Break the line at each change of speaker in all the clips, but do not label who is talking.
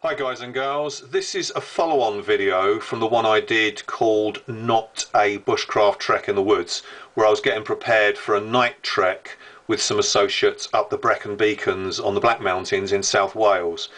Hi guys and girls, this is a follow-on video from the one I did called Not a Bushcraft Trek in the Woods, where I was getting prepared for a night trek with some associates up the Brecon Beacons on the Black Mountains in South Wales.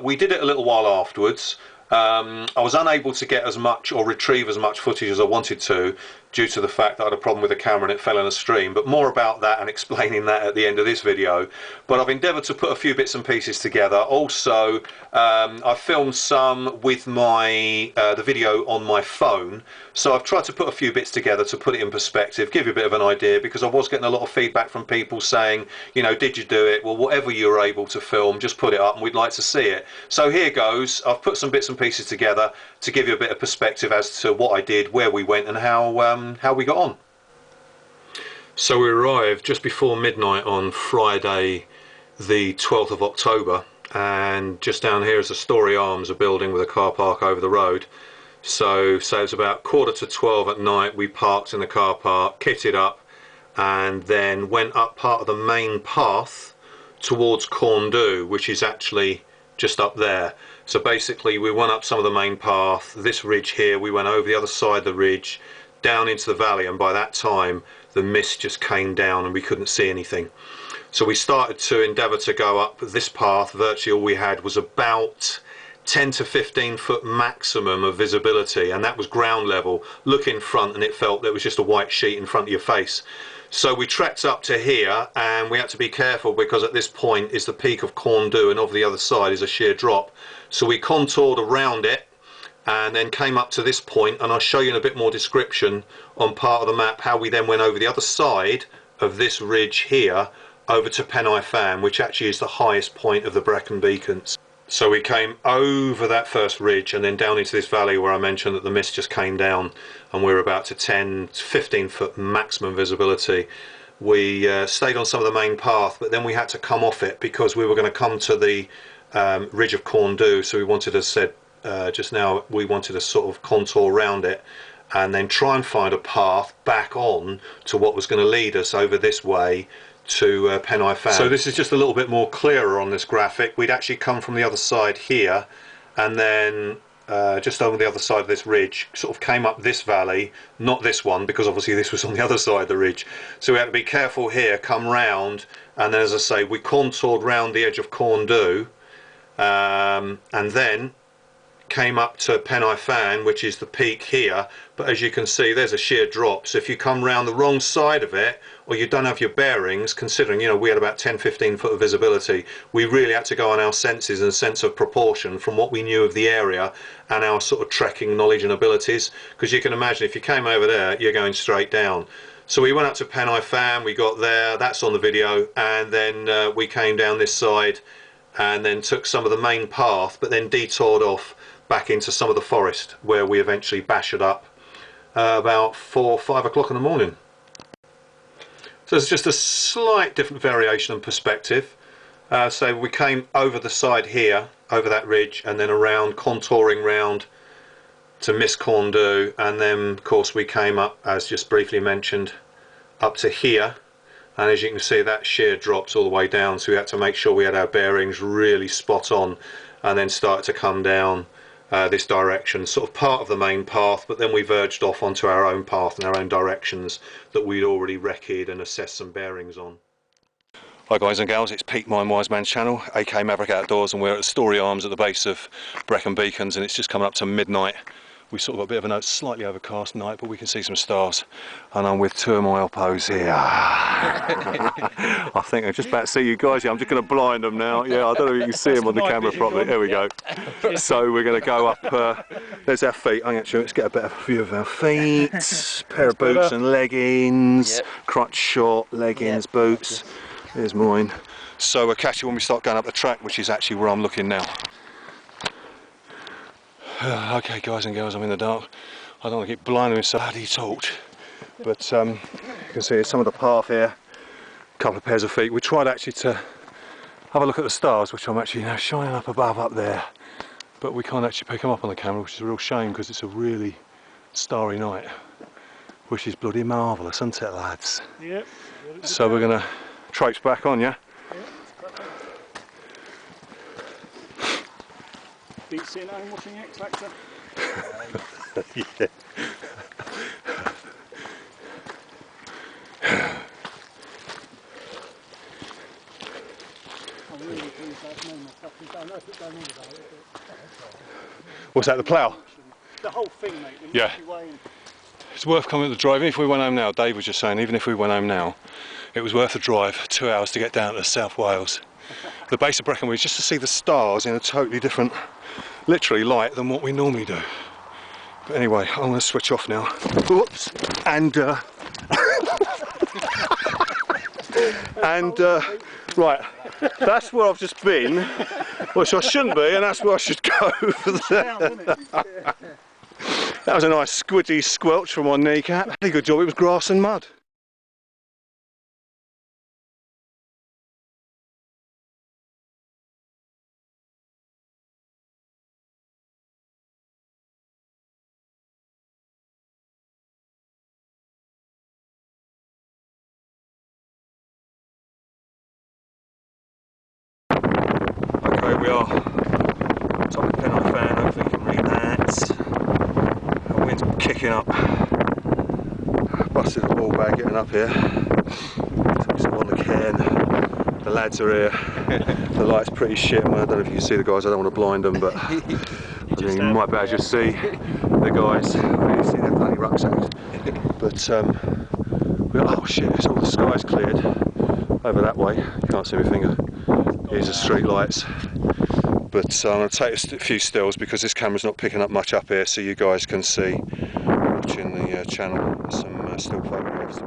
We did it a little while afterwards. I was unable to get as much or retrieve as much footage as I wanted to due to the fact that I had a problem with the camera and it fell in a stream, but more about that and explaining that at the end of this video. But I've endeavoured to put a few bits and pieces together. Also, I filmed some with my the video on my phone, so I've tried to put a few bits together to put it in perspective, give you a bit of an idea, because I was getting a lot of feedback from people saying, you know, did you do it? Well, whatever you were able to film, just put it up and we'd like to see it. So here goes. I've put some bits and pieces together to give you a bit of perspective as to what I did, where we went and how we got on. So we arrived just before midnight on Friday the 12th of October, and just down here is the Story Arms, a building with a car park over the road. So it was about 11:45 at night. We parked in the car park, kitted up, and then went up part of the main path towards Corndu, which is actually just up there. So basically we went up some of the main path, this ridge here, we went over the other side of the ridge down into the valley, and by that time the mist just came down and we couldn't see anything. So we started to endeavour to go up this path. Virtually all we had was about 10 to 15 foot maximum of visibility, and that was ground level. Look in front and it felt there was just a white sheet in front of your face. So we trekked up to here, and we had to be careful because at this point is the peak of Corndu and over the other side is a sheer drop. So we contoured around it and then came up to this point, and I'll show you in a bit more description on part of the map how we then went over the other side of this ridge here over to Pen Fan, which actually is the highest point of the Brecon Beacons. So we came over that first ridge and then down into this valley where I mentioned that the mist just came down, and we were about to 10 to 15 foot maximum visibility. We stayed on some of the main path, but then we had to come off it because we were going to come to the ridge of Corndu. So we wanted, as said just now, we wanted to sort of contour around it and then try and find a path back on to what was going to lead us over this way to Pen Fan. So this is just a little bit more clearer on this graphic. We'd actually come from the other side here, and then just over the other side of this ridge, sort of came up this valley, not this one because obviously this was on the other side of the ridge. So we had to be careful here, come round, and then, as I say, we contoured round the edge of Corndu, and then came up to Pen Fan, which is the peak here. But as you can see, there's a sheer drop, so if you come round the wrong side of it, or you don't have your bearings, considering, you know, we had about 10-15 foot of visibility, we really had to go on our senses and sense of proportion from what we knew of the area and our sort of trekking knowledge and abilities, because you can imagine if you came over there you're going straight down. So we went up to Pen Fan, we got there, that's on the video, and then we came down this side and then took some of the main path, but then detoured off back into some of the forest, where we eventually bashed up about 4 or 5 o'clock in the morning. So it's just a slight different variation and perspective. So we came over the side here, over that ridge, and then around, contouring round to Miss Corndu, and then of course we came up, as just briefly mentioned, up to here, and as you can see that sheer drops all the way down, so we had to make sure we had our bearings really spot on, and then started to come down this direction, sort of part of the main path, but then we verged off onto our own path and our own directions that we'd already recce'd and assessed some bearings on. Hi guys and gals, it's Pete, Mindwiseman's channel, aka Maverick Outdoors, and we're at the Story Arms at the base of Brecon Beacons, and it's just coming up to midnight. We sort of got a bit of a slightly overcast night, but we can see some stars, and I'm with two of my Alpos here. I think I'm just about to see you guys. Yeah, I'm just going to blind them now. Yeah, I don't know if you can see them on the camera properly. There we go. So we're going to go up. There's our feet. I'm actually, let's get a better view of our feet. Pair of boots and leggings. Crutch short leggings, boots. Here's mine. So we'll catch you when we start going up the track, which is actually where I'm looking now. Okay guys and girls, I'm in the dark. I don't want to keep blinding with bloody torch, but you can see some of the path here, a couple of pairs of feet. We tried actually to have a look at the stars, which I'm actually now shining up above up there, but we can't actually pick them up on the camera, which is a real shame because it's a really starry night, which is bloody marvellous, isn't it lads? Yep. So we're going to traipse back on, yeah?
Been sitting at home watching X Factor?
Yeah.
I'm really pleased that's no more fucking I know it's going on about it, but...
What's that, the plough?
The whole thing, mate.
Yeah. It's worth coming to the drive. Even if we went home now, Dave was just saying, even if we went home now, it was worth the drive, 2 hours to get down to South Wales. The base of Brecon Beacons, just to see the stars in a totally different, literally light than what we normally do. But anyway, I'm going to switch off now. Whoops. And, right, that's where I've just been, which I shouldn't be, and that's where I should go. That was a nice squidgy squelch from my kneecap. Pretty good job, it was grass and mud. Okay, we are top of Penrith fan, hopefully you can read that. The wind's kicking up. Busted the ball bag getting up here. Took some on the cairn. The lads are here. The light's pretty shit. I don't know if you can see the guys, I don't want to blind them, but I think you might be able to just see the guys. You see their bloody rucksacks. But oh shit, it's all the sky's cleared. Over that way, you can't see my finger. Here's the street lights. But I'm going to take a few stills because this camera's not picking up much up here, so you guys can see, watching the channel, some still photographs.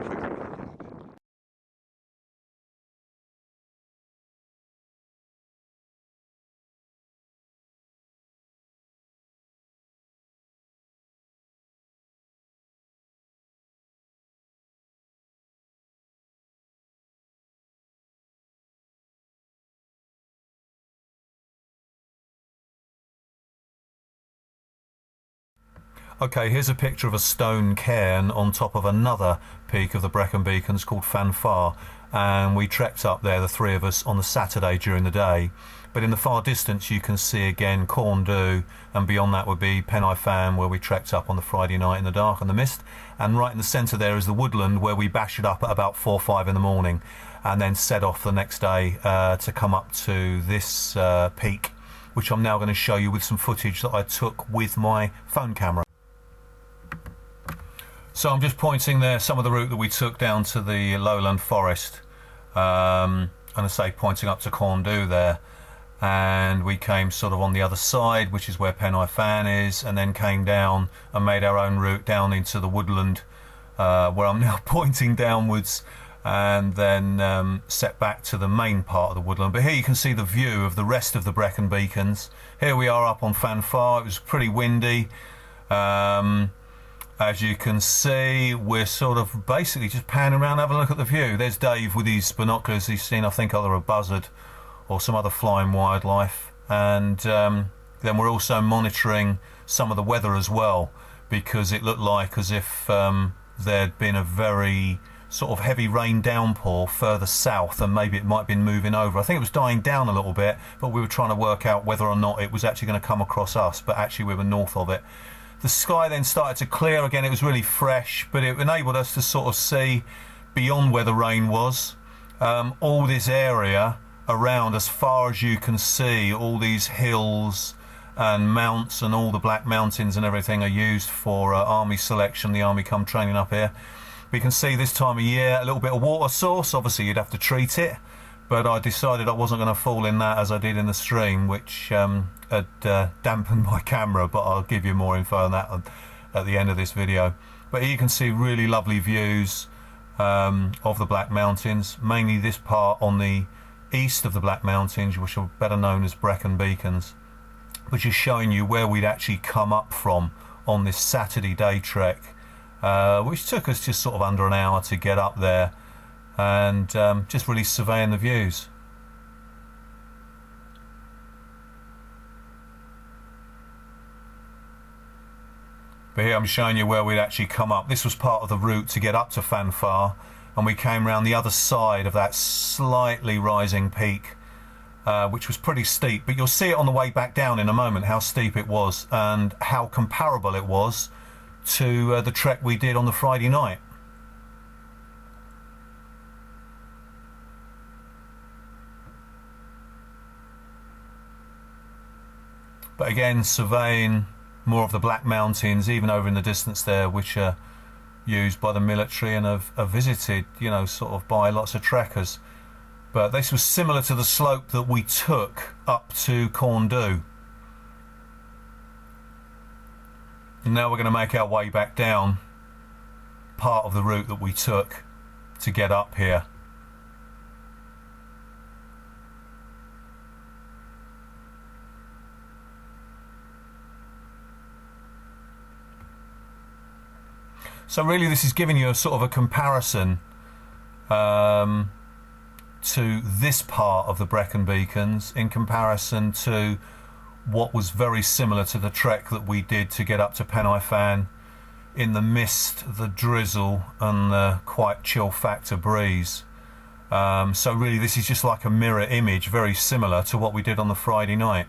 Okay, here's a picture of a stone cairn on top of another peak of the Brecon Beacons called Fanfar, and we trekked up there, the three of us, on the Saturday during the day. But in the far distance you can see again Corndhu, and beyond that would be Pen y Fan, where we trekked up on the Friday night in the dark and the mist. And right in the centre there is the woodland, where we bashed up at about 4 or 5 in the morning, and then set off the next day to come up to this peak, which I'm now going to show you with some footage that I took with my phone camera. So I'm just pointing there some of the route that we took down to the lowland forest, and I say pointing up to Corndhu there, and we came sort of on the other side, which is where Pen y Fan is, and then came down and made our own route down into the woodland, where I'm now pointing downwards, and then set back to the main part of the woodland. But here you can see the view of the rest of the Brecon Beacons. Here we are up on Fanfar. It was pretty windy. As you can see, we're sort of basically just panning around, having a look at the view. There's Dave with his binoculars. He's seen, I think, either a buzzard or some other flying wildlife. And then we're also monitoring some of the weather as well, because it looked like as if there'd been a very sort of heavy rain downpour further south, and maybe it might have been moving over. I think it was dying down a little bit, but we were trying to work out whether or not it was actually going to come across us, but actually we were north of it. The sky then started to clear again. It was really fresh, but it enabled us to sort of see beyond where the rain was. All this area around, as far as you can see, all these hills and mounts and all the black mountains and everything are used for army selection. The army come training up here. We can see this time of year a little bit of water source. Obviously you'd have to treat it, but I decided I wasn't going to fall in that as I did in the stream, which had dampened my camera, but I'll give you more info on that at the end of this video. But here you can see really lovely views of the Black Mountains, mainly this part on the east of the Black Mountains, which are better known as Brecon Beacons, which is showing you where we'd actually come up from on this Saturday day trek, which took us just sort of under an hour to get up there, and just really surveying the views. But here I'm showing you where we'd actually come up. This was part of the route to get up to Fanfar, and we came around the other side of that slightly rising peak, which was pretty steep, but you'll see it on the way back down in a moment how steep it was and how comparable it was to the trek we did on the Friday night. But again, surveying more of the Black Mountains, even over in the distance there, which are used by the military and are visited, you know, sort of by lots of trekkers. But this was similar to the slope that we took up to Corndu. And now we're going to make our way back down part of the route that we took to get up here. So really this is giving you a sort of a comparison to this part of the Brecon Beacons in comparison to what was very similar to the trek that we did to get up to Pen y Fan in the mist, the drizzle and the quite chill factor breeze. So really this is just like a mirror image, very similar to what we did on the Friday night.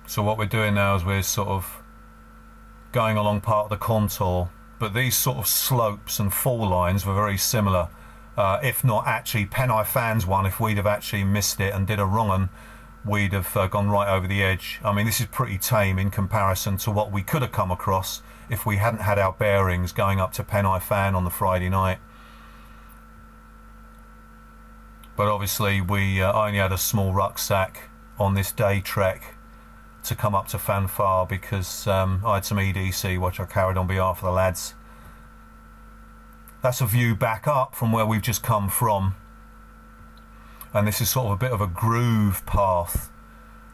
So what we're doing now is we're sort of going along part of the contour, but these sort of slopes and fall lines were very similar, if not actually Pen y Fan's one. If we'd have actually missed it and did a wrong one, we'd have gone right over the edge. I mean, this is pretty tame in comparison to what we could have come across if we hadn't had our bearings going up to Pen y Fan on the Friday night. But obviously we only had a small rucksack on this day trek to come up to Fanfar because I had some EDC which I carried on behalf of the lads. That's a view back up from where we've just come from, and this is sort of a bit of a groove path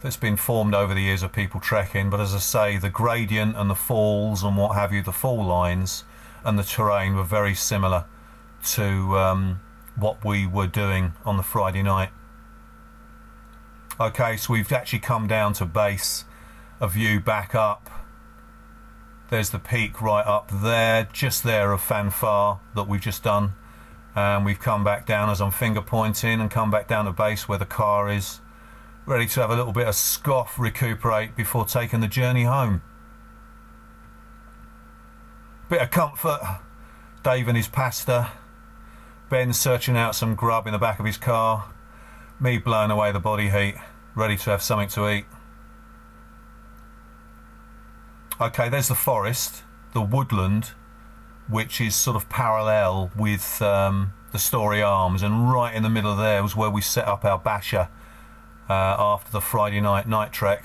that's been formed over the years of people trekking. But as I say, the gradient and the falls and what have you, the fall lines and the terrain were very similar to what we were doing on the Friday night. Okay, so we've actually come down to base, a view back up. There's the peak right up there, just there of Fanfar that we've just done. And we've come back down as I'm finger pointing and come back down to base where the car is, ready to have a little bit of scoff, recuperate before taking the journey home. Bit of comfort, Dave and his pasta, Ben searching out some grub in the back of his car, me blowing away the body heat, ready to have something to eat. Okay, there's the forest, the woodland, which is sort of parallel with the Story Arms, and right in the middle of there was where we set up our basha after the Friday night trek.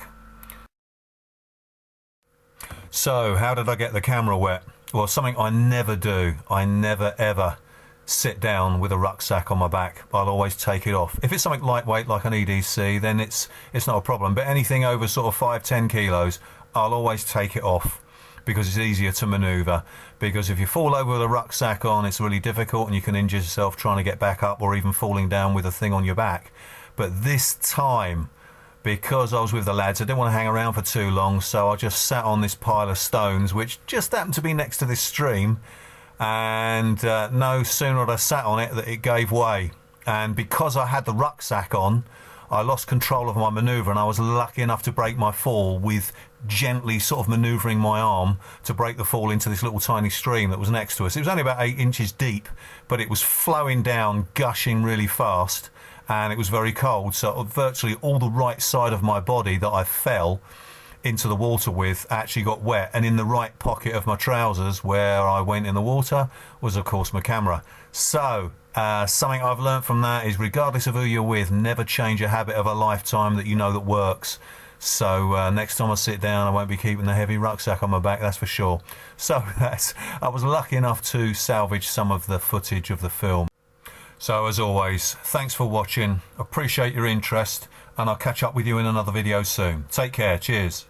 So how did I get the camera wet? Well, something I never do. I never ever sit down with a rucksack on my back. I'll always take it off. If it's something lightweight like an EDC, then it's not a problem, but anything over sort of 5-10 kilos, I'll always take it off because it's easier to maneuver. Because if you fall over with a rucksack on, it's really difficult and you can injure yourself trying to get back up, or even falling down with a thing on your back. But this time, because I was with the lads, I didn't want to hang around for too long, so I just sat on this pile of stones which just happened to be next to this stream. And no sooner had I sat on it that it gave way, and because I had the rucksack on, I lost control of my manoeuvre, and I was lucky enough to break my fall with gently sort of manoeuvring my arm to break the fall into this little tiny stream that was next to us. It was only about 8 inches deep, but it was flowing down, gushing really fast, and it was very cold, so virtually all the right side of my body that I fell into the water with actually got wet, and in the right pocket of my trousers where I went in the water was of course my camera. So something I've learnt from that is, regardless of who you're with, never change a habit of a lifetime that you know that works. So next time I sit down, I won't be keeping the heavy rucksack on my back, that's for sure. So I was lucky enough to salvage some of the footage of the film. So as always, thanks for watching, appreciate your interest, and I'll catch up with you in another video soon. Take care, cheers.